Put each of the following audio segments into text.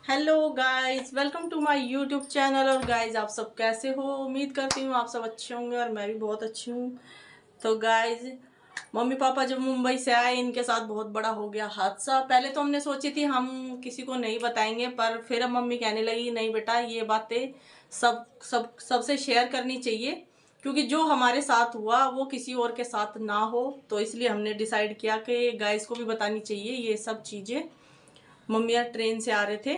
Hello guys, welcome to my YouTube channel. और guys, आप सब कैसे हो? उम्मीद करती हूँ आप सब अच्छे होंगे और मैं भी बहुत अच्छी हूँ। तो गाइस, मम्मी पापा जब मुंबई से आए, इनके साथ बहुत बड़ा हो गया हादसा। पहले तो हमने सोची थी हम किसी को नहीं बताएंगे, पर फिर अब मम्मी कहने लगी नहीं बेटा, ये बातें सबसे शेयर करनी चाहिए, क्योंकि जो हमारे साथ हुआ वो किसी और के साथ ना हो। तो इसलिए हमने डिसाइड किया कि गाइस को भी बतानी चाहिए ये सब चीज़ें। मम्मी यार ट्रेन से आ रहे थे,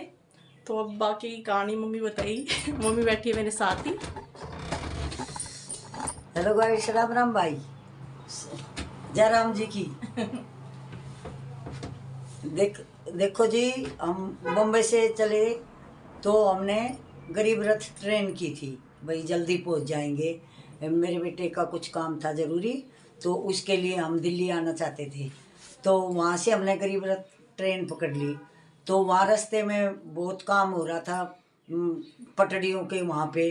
तो अब बाकी की कहानी मम्मी बताई। मम्मी बैठी है मेरे साथ ही। हेलो गाइस, राम राम भाई, जय राम जी की। देखो जी, हम बम्बई से चले तो हमने गरीब रथ ट्रेन की थी, भाई जल्दी पहुंच जाएंगे। मेरे बेटे का कुछ काम था ज़रूरी, तो उसके लिए हम दिल्ली आना चाहते थे। तो वहाँ से हमने गरीब रथ ट्रेन पकड़ ली। तो वहाँ रास्ते में बहुत काम हो रहा था, पटरियों के वहाँ पे।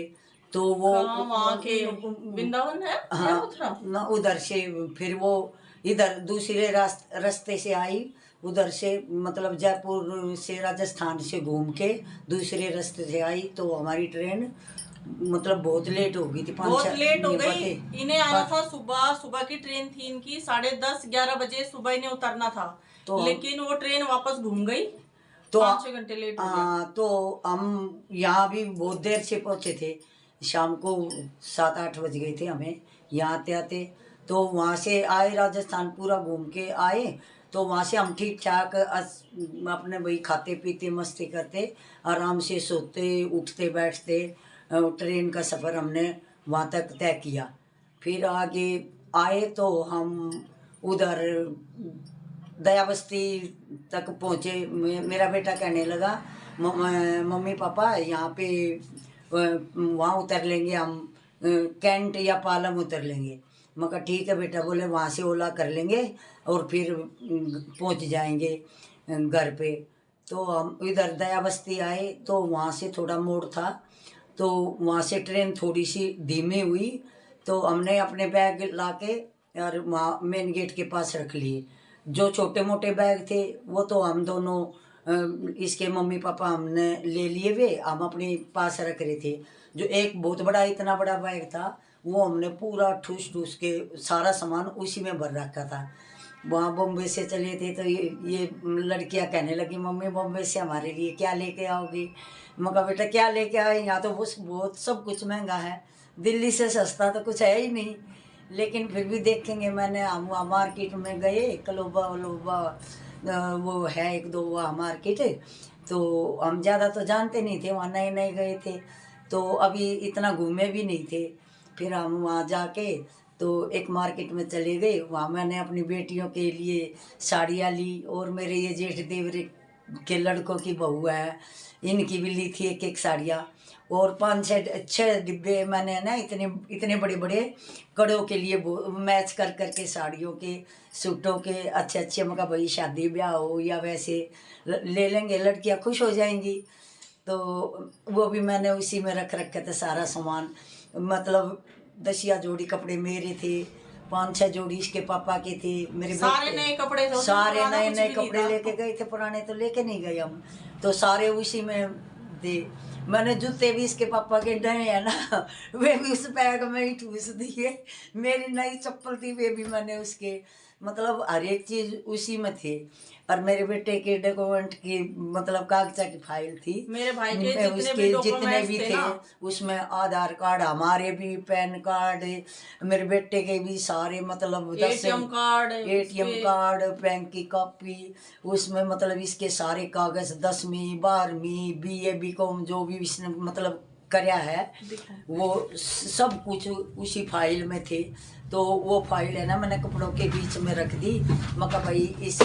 तो वो हाँ, वहाँ के वृंदावन है या हाँ मथुरा? ना, उधर से फिर वो इधर दूसरे रास्ते से आई, उधर से मतलब जयपुर से राजस्थान से घूम के दूसरे रास्ते से आई। तो हमारी ट्रेन मतलब बहुत लेट हो गई थी, बहुत लेट हो गई। बटे इन्हें आना था सुबह, सुबह की ट्रेन थी इनकी 10:30-11 बजे सुबह इन्हें उतरना था। तो लेकिन वो ट्रेन वापस घूम गई, तो 5-6 घंटे लेट हो गया। तो हम यहाँ भी बहुत देर से पहुँचे थे, शाम को 7-8 बज गए थे हमें यहाँ आते आते। तो वहाँ से आए, राजस्थान पूरा घूम के आए। तो वहाँ से हम ठीक ठाक अपने भाई खाते पीते मस्ती करते, आराम से सोते उठते बैठते। ट्रेन का सफ़र हमने वहाँ तक तय किया। फिर आगे आए तो हम उधर दया बस्ती तक पहुँचे। मेरा बेटा कहने लगा, मम्मी पापा यहाँ पे वहाँ उतर लेंगे हम, कैंट या पालम उतर लेंगे। मैं कहा ठीक है बेटा। बोले वहाँ से ओला कर लेंगे और फिर पहुँच जाएंगे घर पे। तो हम इधर दया बस्ती आए, तो वहाँ से थोड़ा मोड़ था, तो वहाँ से ट्रेन थोड़ी सी धीमी हुई। तो हमने अपने बैग लाके और वहाँ मेन गेट के पास रख लिए। जो छोटे मोटे बैग थे वो तो हम दोनों इसके मम्मी पापा हमने ले लिए, वे हम अपने पास रख रहे थे। जो एक बहुत बड़ा इतना बड़ा बैग था वो हमने पूरा ठूस ठूस के सारा सामान उसी में भर रखा था। वहाँ बॉम्बे से चले थे तो ये लड़कियाँ कहने लगी, मम्मी बॉम्बे से हमारे लिए क्या लेके आओगी? मैं कहा बेटा क्या लेके आए, यहाँ तो बहुत सब कुछ महंगा है, दिल्ली से सस्ता तो कुछ है ही नहीं। लेकिन फिर भी देखेंगे। मैंने हम वहाँ मार्केट में गए, कलोबा वलोबा वो है एक दो वहाँ मार्केट। तो हम ज़्यादा तो जानते नहीं थे, वहाँ नए नए गए थे, तो अभी इतना घूमे भी नहीं थे। फिर हम वहाँ जाके तो एक मार्केट में चले गए। वहाँ मैंने अपनी बेटियों के लिए साड़ियाँ ली, और मेरे ये जेठ देवरे के लड़कों की बहू है, इनकी भी ली थी एक एक साड़ियाँ। और 5-6 डिब्बे मैंने ना इतने इतने बड़े बड़े कड़ों के लिए मैच कर करके साड़ियों के सूटों के अच्छे अच्छे। मगर भाई शादी ब्याह हो या वैसे ले लेंगे, लड़कियां खुश हो जाएंगी। तो वो भी मैंने उसी में रख रखे थे सारा सामान। मतलब 10 जोड़ी कपड़े मेरे थे, 5-6 जोड़ी इसके पापा के थे। मेरे सारे नए कपड़े थे, सारे नए नए कुछ भी नहीं कपड़े था। लेके गए थे, पुराने तो लेके नहीं गए हम। तो सारे उसी में थे। मैंने जूते भी इसके पापा के नए हैं ना, वे भी उस बैग में ही ठूस दिए। मेरी नई चप्पल थी, वे भी मैंने उसके, मतलब हर एक चीज़ उसी में थी। और मेरे बेटे के डॉक्यूमेंट की मतलब कागजा की फाइल थी, मेरे भाई के उसके जितने डॉक्यूमेंट्स भी थे थे ना, उसमें आधार कार्ड, हमारे भी पैन कार्ड, मेरे बेटे के भी सारे, मतलब ATM card, ATM card, bank की कॉपी, उसमें मतलब इसके सारे कागज, 10वीं 12वीं बीए बीकॉम जो भी इसने मतलब करया है वो सब कुछ उसी फाइल में थे। तो वो फाइल है ना, मैंने कपड़ों के बीच में रख दी। मगर भाई इस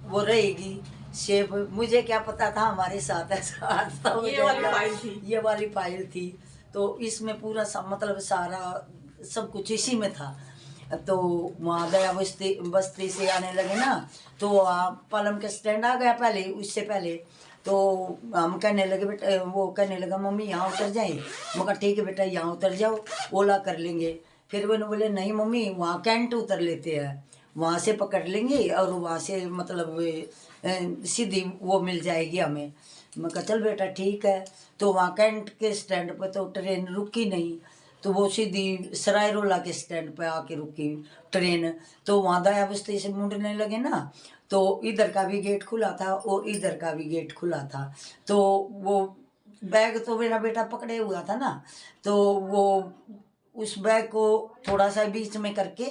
वो रहेगी सेब। मुझे क्या पता था हमारे साथ ऐसा हादसा हो ये वाली जाएगा। फाइल थी। ये वाली फाइल थी। तो इसमें पूरा मतलब सारा सब कुछ इसी में था। तो वहाँ गया, बस्ती से आने लगे ना, तो वहाँ पालम के स्टैंड आ गया पहले, उससे पहले। तो हम कहने लगे बेटा, वो कहने लगा मम्मी यहाँ उतर जाएं। मगर ठीक है बेटा यहाँ उतर जाओ, ओला कर लेंगे। फिर वो बोले नहीं मम्मी, वहाँ कैंट उतर लेते हैं, वहाँ से पकड़ लेंगे और वहाँ से मतलब सीधी वो मिल जाएगी हमें। मैं कहा चल बेटा ठीक है। तो वहाँ कैंट के स्टैंड पर तो ट्रेन रुकी नहीं, तो वो सीधी सराय रोला के स्टैंड पे आके रुकी ट्रेन। तो वहाँ दया बस्ती से मुड़ने लगे ना, तो इधर का भी गेट खुला था और इधर का भी गेट खुला था। तो वो बैग तो मेरा बेटा पकड़े हुआ था ना, तो वो उस बैग को थोड़ा सा बीच में करके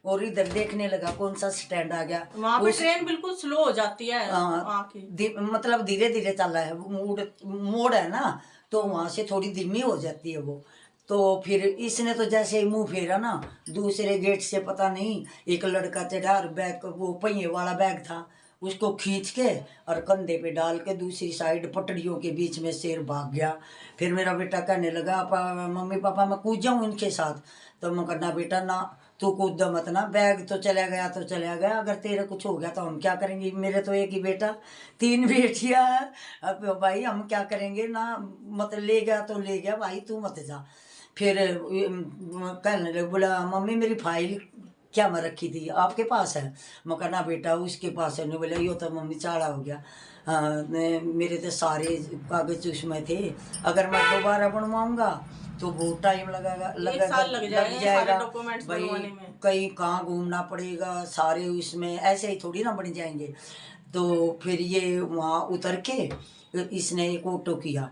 और इधर देखने लगा कौन सा स्टैंड आ गया। वहाँ पे ट्रेन बिल्कुल स्लो हो जाती है आके। मतलब धीरे धीरे चल रहा है, मोड़ है ना, तो वहां से थोड़ी धीमी हो जाती है वो। तो फिर इसने तो जैसे ही मुंह फेरा ना, दूसरे गेट से पता नहीं एक लड़का चढ़ा और बैग, वो पहिए वाला बैग था, उसको खींच के और कंधे पे डाल के दूसरी साइड पटड़ियों के बीच में शेर भाग गया। फिर मेरा बेटा कहने लगा मम्मी पापा मैं कूद जाऊँ इनके साथ। तो मैं कहना बेटा ना, तू कूद मत ना, बैग तो चला गया तो चला गया, अगर तेरे कुछ हो गया तो हम क्या करेंगे, मेरे तो एक ही बेटा, 3 बेटियां है, अब भाई हम क्या करेंगे ना, मत ले गया तो ले गया भाई, तू मत जा। फिर कहने लगे, बोला मम्मी मेरी फाइल क्या मैं रखी थी आपके पास है। मैं कहना बेटा उसके पास है। नहीं, बोला यो तो मम्मी चाड़ा हो गया, मेरे तो सारे कागज उसमें थे, अगर मैं दोबारा बनवाऊंगा तो बहुत टाइम लगाएगा, लग जाएगा डॉक्यूमेंट्स भाई, बनवाने में। कहीं कहाँ घूमना पड़ेगा, सारे उसमें ऐसे ही थोड़ी ना बन जाएंगे। तो फिर ये वहाँ उतर के इसने एक ऑटो किया,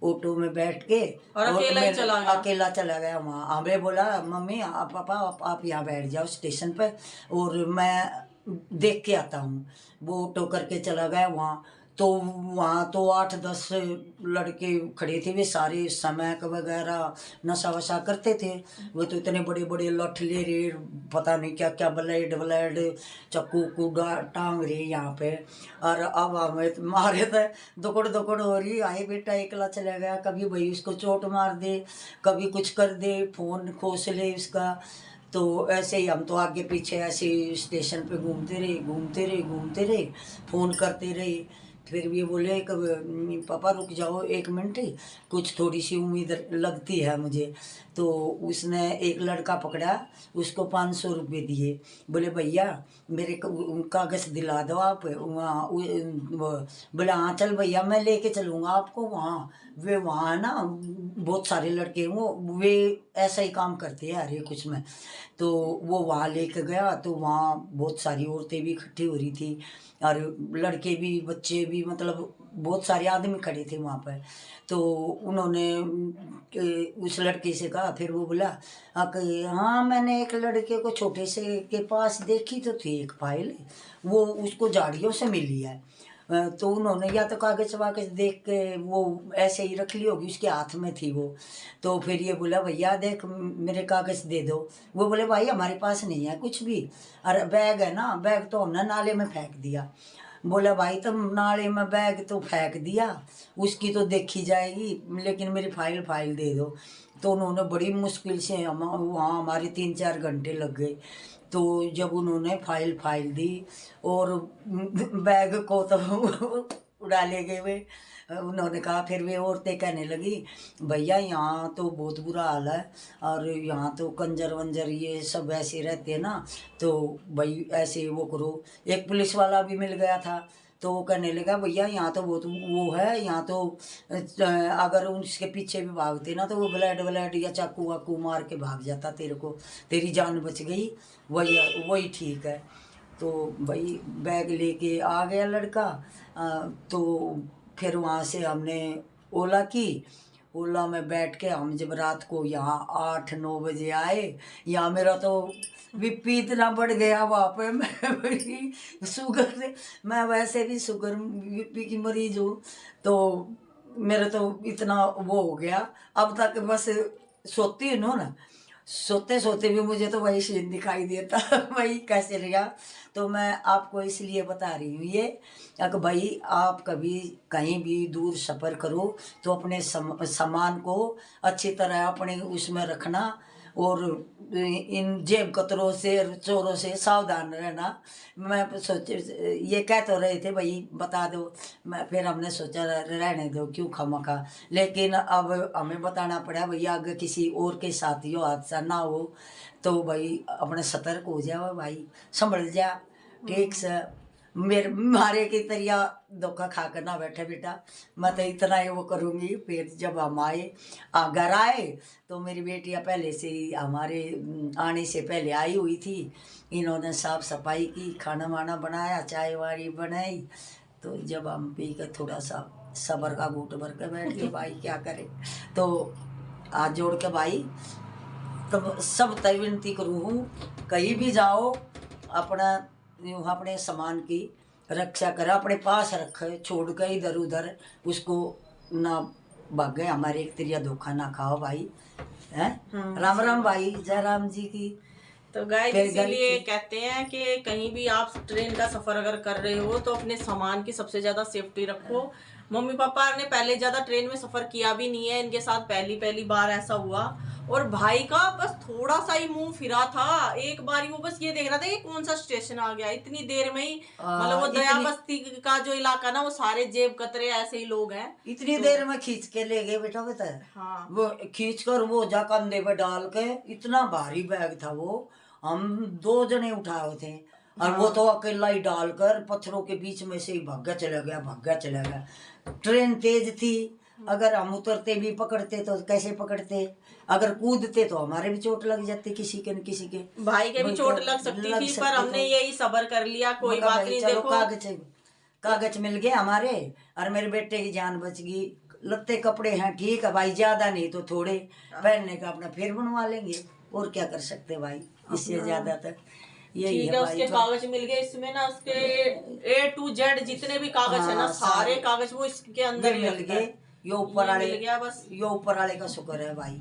ऑटो में बैठ के और अकेला चला गया वहाँ। हमें बोला मम्मी पापा आप यहाँ बैठ जाओ स्टेशन पे और मैं देख के आता हूँ। वो ऑटो करके चला गया वहाँ। तो वहाँ तो 8-10 लड़के खड़े थे, वे सारे समैक वगैरह नशा वशा करते थे। वो तो इतने बड़े बड़े लठले रे, पता नहीं क्या क्या, ब्लेड ब्लेड चक्कू कूड़ा टांग रहे यहाँ पे। और अब हमें मारे थे, दौड़ दौड़ हो रही। आए बेटा एकला चला गया, कभी भाई उसको चोट मार दे, कभी कुछ कर दे, फोन खोस ले उसका। तो ऐसे ही हम तो आगे पीछे ऐसे स्टेशन पे घूमते रहे, फ़ोन करते रहे। फिर भी बोले कि पापा रुक जाओ 1 मिनट, कुछ थोड़ी सी उम्मीद लगती है मुझे। तो उसने एक लड़का पकड़ा, उसको 500 रुपये दिए, बोले भैया मेरे कागज़ दिला दो आप वहाँ। बोले हाँ चल भैया मैं लेके चलूँगा आपको वहाँ। वे वहाँ है ना बहुत सारे लड़के वो वे ऐसा ही काम करते हैं हर एक उसमें। तो वो वहाँ लेके गया, तो वहाँ बहुत सारी औरतें भी इकट्ठी हो रही थी और लड़के भी बच्चे भी, मतलब बहुत सारे आदमी खड़े थे वहाँ पर। तो उन्होंने उस लड़के से कहा, फिर वो बोला कि हाँ मैंने एक लड़के को छोटे से के पास देखी तो थी एक फाइल, वो उसको झाड़ियों से मिली है। तो उन्होंने या तो कागज वागज देख के वो ऐसे ही रख ली होगी, उसके हाथ में थी वो। तो फिर ये बोला भैया देख मेरे कागज दे दो। वो बोले भाई हमारे पास नहीं है कुछ भी, अरे बैग है ना, बैग तो हमने नाले में फेंक दिया। बोला भाई तुम नाले में बैग तो फेंक दिया, उसकी तो देखी जाएगी, लेकिन मेरी फाइल दे दो। तो उन्होंने बड़ी मुश्किल से वहाँ हमारे 3-4 घंटे लग गए। तो जब उन्होंने फाइल दी और बैग को तो उड़ा ले गए वे। उन्होंने कहा, फिर वे औरतें कहने लगी भैया यहाँ तो बहुत बुरा हाल है और यहाँ तो कंजर वंजर ये सब ऐसे रहते हैं ना, तो भाई ऐसे वो करो। एक पुलिस वाला भी मिल गया था, तो वो कहने लगा भैया यहाँ तो बहुत वो है, यहाँ तो अगर उसके पीछे भी भागते ना तो वो ब्लेड या चाकू वाकू मार के भाग जाता, तेरे को तेरी जान बच गई, वही ठीक है। तो भाई बैग लेके आ गया लड़का। तो फिर वहाँ से हमने ओला की, ओला में बैठ के हम जब रात को यहाँ 8-9 बजे आए, यहाँ मेरा तो बीपी इतना बढ़ गया वहाँ पे, मैं शुगर से, मैं वैसे भी शुगर बीपी की मरीज हूँ, तो मेरा तो इतना वो हो गया। अब तक बस सोती हूँ ना, सोते सोते भी मुझे तो वही सीन दिखाई देता वही कैसे लगा। तो मैं आपको इसलिए बता रही हूँ ये कि भाई आप कभी कहीं भी दूर सफ़र करो तो अपने सामान को अच्छी तरह अपने उसमें रखना और इन जेब कतरों से चोरों से सावधान रहना। मैं सोचे ये कह तो रहे थे भाई बता दो, मैं फिर हमने सोचा रहने दो क्यों खामखा, लेकिन अब हमें बताना पड़ा भैया अगर किसी और के साथ ही हादसा ना हो तो भाई अपने सतर्क हो जाओ भाई, संभल जा ठीक से। मेरे मारे की तरिया धोखा खा कर ना बैठे बेटा, मैं तो इतना ही वो करूँगी। फिर जब हम आए घर आए तो मेरी बेटियाँ पहले से ही हमारे आने से पहले आई हुई थी। इन्होंने साफ सफाई की, खाना वाना बनाया, चाय वारी बनाई। तो जब हम पी कर थोड़ा सा सबर का घूंट भर के बैठ गए भाई क्या करें। तो हाथ जोड़ के भाई तब सब तय विनती करूँ हूँ, कहीं भी जाओ अपना अपने सामान की रक्षा करें, अपने पास रखे, छोड़ के इधर उधर उसको ना भागे, हमारे एक तरिया धोखा ना खाओ भाई है। राम राम भाई, जय राम जी की। तो गाइस फिर इसीलिए कहते हैं कि कहीं भी आप ट्रेन का सफर अगर कर रहे हो तो अपने सामान की सबसे ज्यादा सेफ्टी रखो। मम्मी पापा ने पहले ज्यादा ट्रेन में सफर किया भी नहीं है, इनके साथ पहली पहली बार ऐसा हुआ। और भाई का बस थोड़ा सा ही मुंह फिरा था, एक बार ही वो बस ये देख रहा था कि कौन सा स्टेशन आ गया, इतनी देर में ही मतलब वो दया बस्ती का जो इलाका ना वो सारे जेब कतरे ऐसे ही लोग हैं, इतनी देर में खींच के ले गए बेटा बता। हाँ वो खींच कर वो जा कंधे पे डाल के, इतना भारी बैग था वो, हम 2 जने उठाए थे। और वो तो अकेला ही डालकर पत्थरों के बीच में से ही भागा चला गया। ट्रेन तेज थी, अगर हम उतरते भी पकड़ते तो कैसे पकड़ते, अगर कूदते तो हमारे भी चोट लग जाती, किसी के न किसी के भाई के भी चोट लग सकती थी, पर हमने यही सबर कर लिया, कोई बात नहीं। चलो देखो कागज मिल गए हमारे, और मेरे बेटे की जान बच गई। लत्ते कपड़े हैं ठीक है भाई, ज्यादा नहीं तो थोड़े पहनने का अपना फिर बनवा लेंगे, और क्या कर सकते भाई, इससे ज्यादा तक यही ठीक है। उसके कागज मिल गए, इसमें ना उसके A to Z जितने भी कागज है ना, सारे कागज वो इसके अंदर ही मिल गए। यो ऊपर वाले मिल गया बस, यो ऊपर वाले का शुक्र है भाई।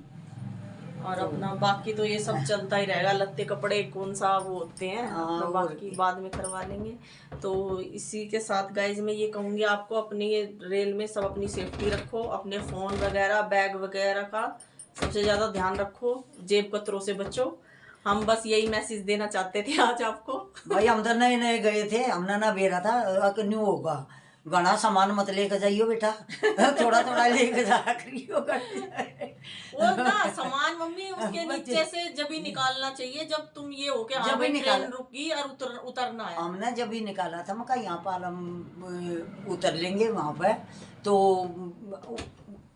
और अपना बाकी तो ये सब चलता ही रहेगा, लत्ते कपड़े कौन सा वो होते हैं, अपना बाकी बाद में करवा लेंगे। तो इसी के साथ गाइज मैं ये कहूँगी आपको, अपनी रेल में सब अपनी सेफ्टी रखो, अपने फ़ोन वगैरह बैग वगैरह का सबसे ज़्यादा ध्यान रखो, जेब कतरों से बचो। हम बस यही मैसेज देना चाहते थे आज आपको। भाई हम तो नए नए गए थे, हमने ना बेरा था न्यू होगा, घना सामान मत लेकर जाइयो बेटा, थोड़ा थोड़ा लेकर जा करियो। वो ना सामान मम्मी उसके नीचे से जब ही निकालना चाहिए, जब तुम ये हो के हाँ भाई ट्रेन रुक गई और उतरना है। हमने जब ही निकाला था, मैं कहा यहाँ पर हम उतर लेंगे वहां पे। तो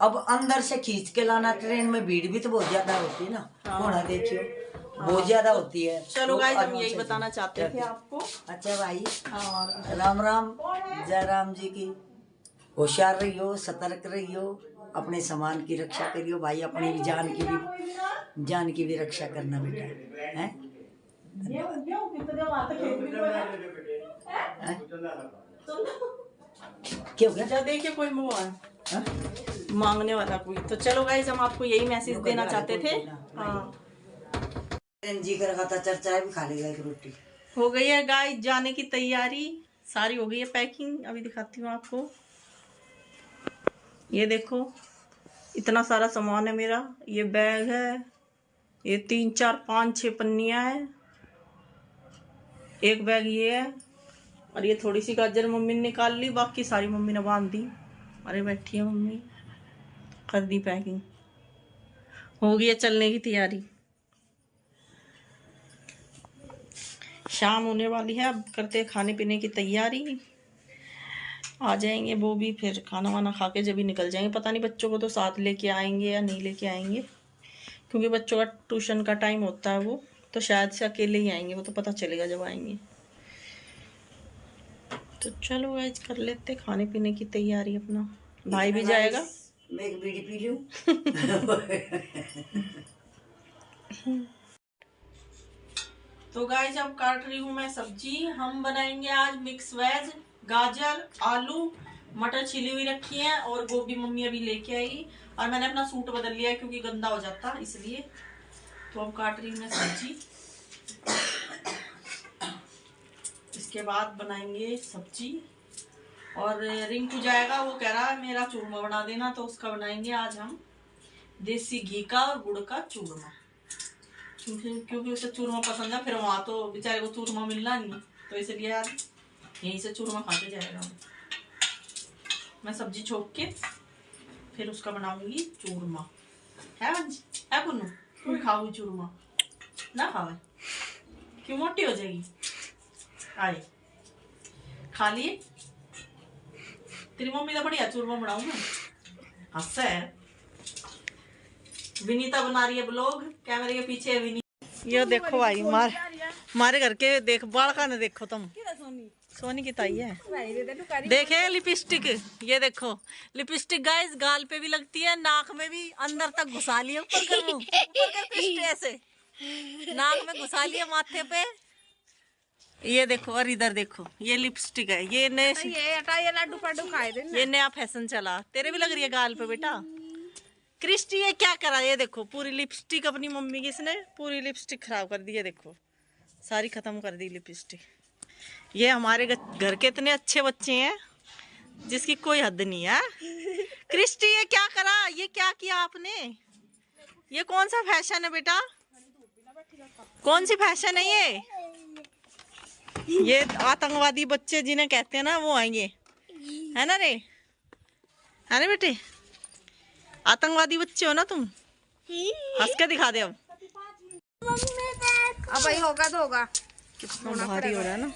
अब अंदर से खींच के लाना, ट्रेन में भीड़ भी तो बहुत ज्यादा होती है ना, होना देखियो बहुत ज्यादा होती है। चलो गाइस हम यही बताना चाहते थे आपको। अच्छा भाई, राम राम, जय राम जी की। होशियार रहियो, सतर्क रहियो, अपने सामान की रक्षा करियो भाई, अपनी भी जान की भी रक्षा करना बेटा है। क्यों क्या देखिए कोई मुँह मांगने वाला कोई। तो चलो गाइस हम आपको यही मैसेज देना चाहते थे। हाँ जी कर रखा था, चर्चा भी खा लेगा एक रोटी। हो गई है गाइस जाने की तैयारी, सारी हो गई है पैकिंग। अभी दिखाती हूँ आपको, ये देखो इतना सारा सामान है मेरा। ये बैग है, ये 3 4 5 6 पन्नियां है, एक बैग ये है, और ये थोड़ी सी गाजर मम्मी ने निकाल ली, बाकी सारी मम्मी ने बांध दी। अरे बैठी है मम्मी, कर दी पैकिंग, हो गई है चलने की तैयारी। शाम होने वाली है, अब करते हैं खाने पीने की तैयारी। आ जाएंगे वो भी, फिर खाना वाना खा के जब भी निकल जाएंगे। पता नहीं बच्चों को तो साथ लेके आएंगे या नहीं लेके आएंगे, क्योंकि बच्चों का ट्यूशन का टाइम होता है, वो तो शायद से अकेले ही आएंगे, वो तो पता चलेगा जब आएंगे। तो चलो गाइस कर लेते खाने पीने की तैयारी अपना, भाई भी जाएगा। मैं एक बीड़ी पी लूं। तो गाइस अब काट रही हूँ मैं सब्जी। हम बनाएंगे आज मिक्स वेज, गाजर आलू मटर छिली हुई रखी है, और गोभी मम्मी अभी लेके आई, और मैंने अपना सूट बदल लिया है क्योंकि गंदा हो जाता इसलिए। तो अब काट रही हूँ मैं सब्जी, इसके बाद बनाएंगे सब्जी। और रिंकू जाएगा, वो कह रहा है मेरा चूरमा बना देना, तो उसका बनाएंगे आज हम देसी घी का और गुड़ का चूरमा, क्योंकि उसे चूरमा पसंद है। फिर वहाँ तो बेचारे को चूरमा मिलना नहीं, तो इसलिए यार यहीं से चूरमा खा के जाएगा। मैं सब्जी छोक के फिर उसका बनाऊंगी चूरमा। है है पुन्नू, तुम खाओगी चूरमा ना? खाओ, क्यों मोटी हो जाएगी। आए खा लिए? तेरी मम्मी तो बढ़िया चूरमा बनाऊंगा। हंसा है। विनीता बना रही है ब्लॉग, कैमरे के पीछे है विनीता। ये देखो भाई हमारे घर के देख बालका ने देखो तुम। सोनी की ताई है। देखे लिपस्टिक, ये देखो लिपस्टिक गाइस गाल पे भी लगती है, नाक में भी अंदर तक घुसा लिया, ऊपर कर मुंह, ऊपर कर कृष्टि ऐसे नाक में घुसा लिया, माथे पे। ये देखो और इधर देखो ये लिपस्टिक है, ये नए ये लड्डू पड्डू खाए थे, ये नया फैशन चला। तेरे भी लग रही है गाल पे बेटा। क्रिस्टी ये क्या करा, ये देखो पूरी लिपस्टिक अपनी मम्मी की इसने पूरी लिपस्टिक खराब कर दी है, देखो सारी खत्म कर दी लिपस्टिक। ये हमारे घर के इतने अच्छे बच्चे हैं जिसकी कोई हद नहीं है। क्रिस्टी ये क्या करा, ये क्या किया आपने, ये कौन सा फैशन है बेटा, कौन सी फैशन है ये आतंकवादी बच्चे जिन्हें कहते हैं ना वो आएंगे, है ना रे, है ना बेटे, आतंकवादी बच्चे हो ना तुम। हंस के दिखा दे अब भाई होगा तो होगा, कितना भारी हो रहा है ना,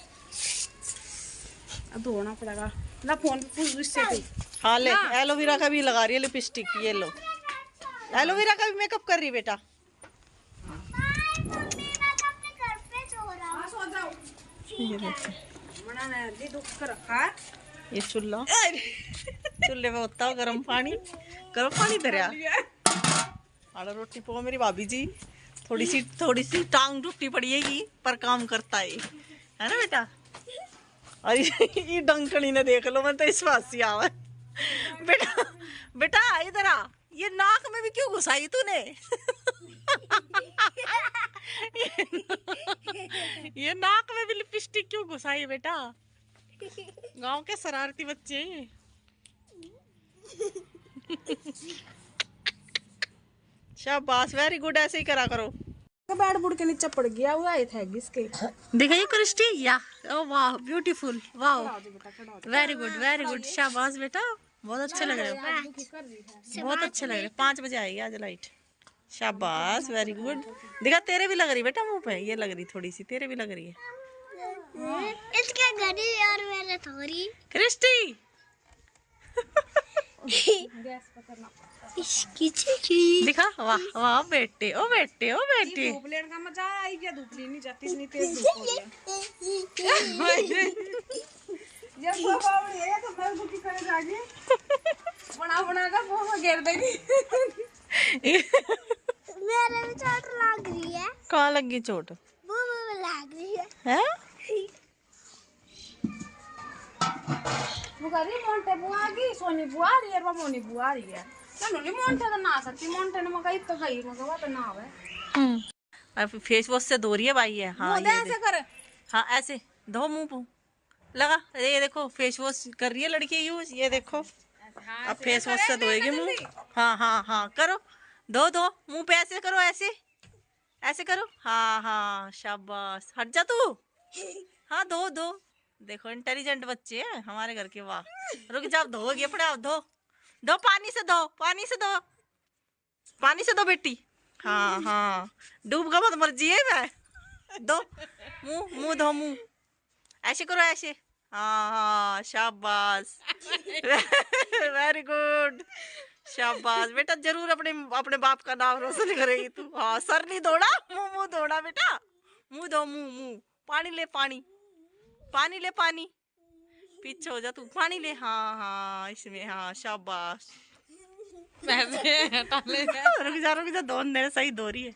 अब धोना पड़ेगा ना फोन पे। हाँ ले एलोवेरा का भी लगा रही है लिपस्टिक, ये लो एलोवेरा का भी मेकअप कर रही है बेटा। ये ये चूल्हा, चूल्हे में होता है गर्म पानी धरिया आड़ा रोटी पो मेरी भाभी जी, थोड़ी सी टांग टूटी पड़ी है पर काम करता है ना बेटा। और ये डंकनी ने देख लो, मैं तो इस वासी आवा बेटा, बेटा इधर आ, ये नाक में भी क्यों घुसाई तूने? ये नाक में भी लिपस्टिक क्यों घुसाई बेटा? गांव के शरारती बच्चे। शाबाश वेरी गुड, ऐसे ही करा करो। बैड बुड़ के नीचे पड़ गया हुआ है था इसके, दिखाइए क्रिस्टी, या ओ वाह ब्यूटीफुल, वाह वेरी गुड शाबाश बेटा, बहुत अच्छे लग रहे हो, बहुत अच्छे लग रहे। 5 बजे आएगी आज लाइट। शाबाश वेरी गुड। दिखा तेरे भी लग रही बेटा मुंह पे, ये लग रही थोड़ी सी, तेरे भी लग रही है। इसके घड़ी और मेरे थोड़ी क्रिस्टी दिखा, वाह वाह बेटे, ओ बेटे ओ बेटे। धूप लेने का मजा आई क्या, धूप नहीं जाती इतनी तेज धूप हो गया। जब वो बावड़ी है तो मैं बुकी करे जाके बना का वो घेर देगी। मेरे भी चोट लग रही है। कहाँ लगी चोट? वो लग रही है। हैं? वो कह रही मोंटे बुआ आ गई, सोनी बुआ आ रही है, मोनी बुआ आ रही है। चलो मोंटे तो ना सकती, मोंटे ने मगा तो गई मगा तो ना आवे। अब फेस वॉश से धो रही है भाई है। हाँ ये ऐसे कर, हाँ ऐसे धो मुंह लगा, ये देखो फेस वॉश कर रही है लड़की यूज, ये देखो अब फेस वॉश से धोएगी मुंह। हाँ हाँ हाँ करो, धो मुंह पे ऐसे करो, ऐसे करो, हाँ हाँ शाबाश, हट जा तू, हाँ धो देखो इंटेलिजेंट बच्चे हैं हमारे घर के। वाह रुक जा, धोगे अपने आप, धो पानी से धो बेटी। हाँ हाँ डूब का मत मर्जी है मैं, दो मुंह धो, मुंह ऐसे करो, ऐसे, हाँ हाँ शाबाश वेरी गुड शाबाश बेटा, जरूर अपने बाप का नाम रोशन करेगी तू। हाँ सर नहीं धोना, मुंह धोना बेटा, मुंह धो, मुंह पानी ले, पानी ले, पीछे हो जा तू, पानी ले, हाँ हाँ इसमें, हाँ शाबाश। रुक जा धोने सही धो रही है।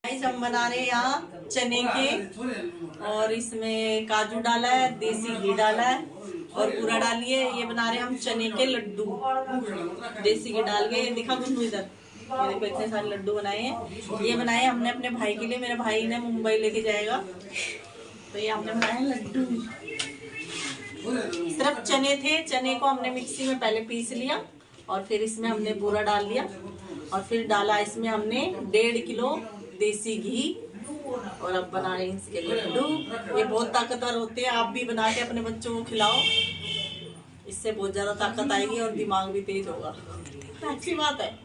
हम बना रहे हैं यहाँ चने के, और इसमें काजू डाला है, देसी घी डाला है और पूरा डालिए। ये बना रहे हैं हम चने के लड्डू, देसी घी डाल के। दिखा गुन्नू इधर, ये देखो इतने सारे लड्डू बनाए हैं। ये बनाए हमने अपने भाई के लिए, मेरे भाई ने मुंबई लेके जाएगा, तो ये हमने बनाए हैं लड्डू। सिर्फ चने थे, चने को हमने मिक्सी में पहले पीस लिया और फिर इसमें हमने बूरा डाल लिया और फिर डाला इसमें हमने 1.5 किलो देसी घी, और अब बना रहे हैं इसके लड्डू। ये बहुत ताकतवर होते हैं, आप भी बना के अपने बच्चों को खिलाओ, इससे बहुत ज्यादा ताकत आएगी और दिमाग भी तेज होगा। अच्छी बात है।